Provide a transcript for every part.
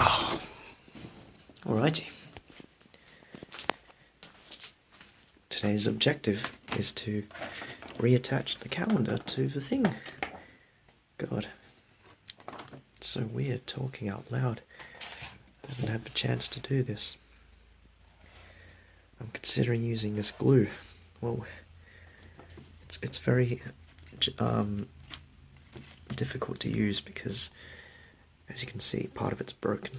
Oh, alrighty. Today's objective is to reattach the calendar to the thing. God, it's so weird talking out loud. I haven't had the chance to do this. I'm considering using this glue. Well, it's very difficult to use because, as you can see, part of it's broken.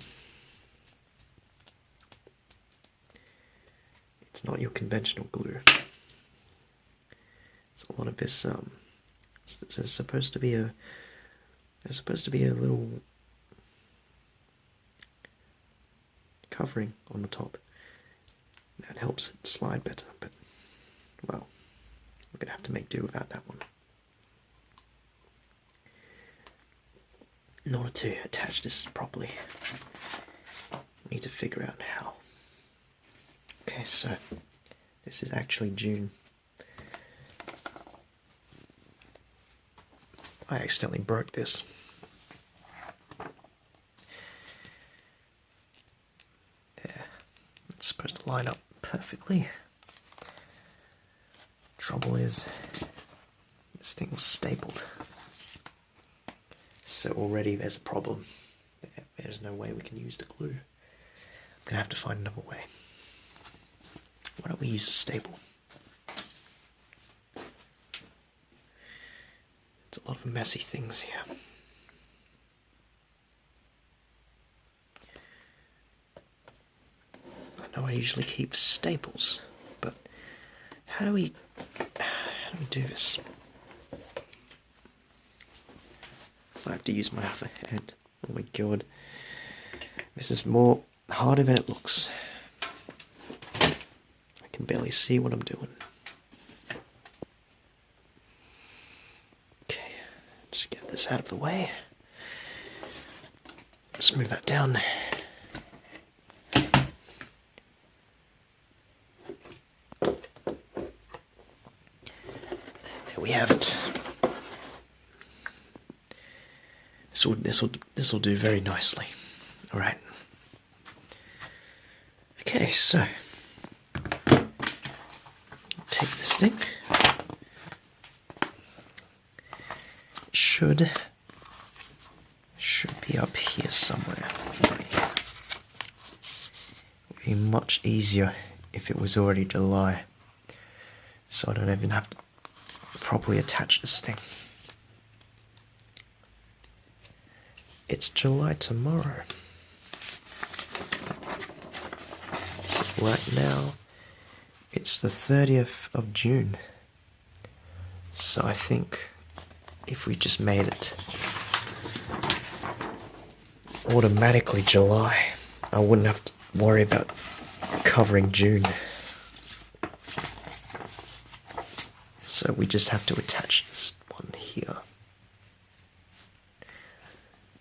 It's not your conventional glue. It's a lot of this. There's supposed to be a little covering on the top that helps it slide better. But well, we're gonna have to make do without that one. In order to attach this properly, we need to figure out how. Okay, so this is actually June. I accidentally broke this. There. It's supposed to line up perfectly. Trouble is, this thing was stapled. So already there's a problem. There's no way we can use the glue. I'm gonna have to find another way. Why don't we use a staple? It's a lot of messy things here. I know I usually keep staples, but how do we do this? I have to use my other hand. Oh my god. This is more harder than it looks. I can barely see what I'm doing. Okay, just get this out of the way. Just move that down. There we have it. This will do very nicely. All right. Okay, so take this thing. Should be up here somewhere. It would be much easier if it was already July, so I don't even have to properly attach this thing. It's July tomorrow. So right now, it's the 30th of June. So I think if we just made it automatically July, I wouldn't have to worry about covering June. So we just have to attach this one here.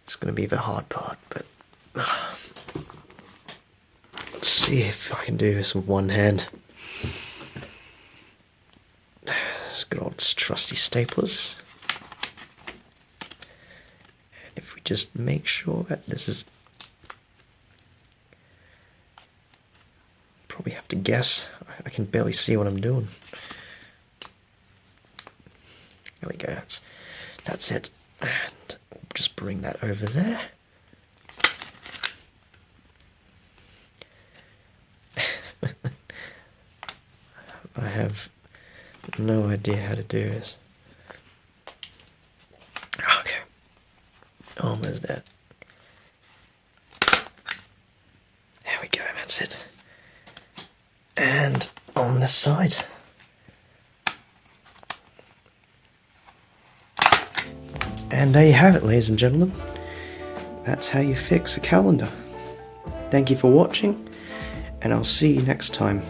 It's going to be the hard part, but let's see if I can do this with one hand. It's good old trusty staplers. And if we just make sure that this is... Probably have to guess. I can barely see what I'm doing. There we go. That's it. And just bring that over there. I have no idea how to do this. Okay. Almost there. There we go, that's it. And on this side. And there you have it, ladies and gentlemen. That's how you fix a calendar. Thank you for watching, and I'll see you next time.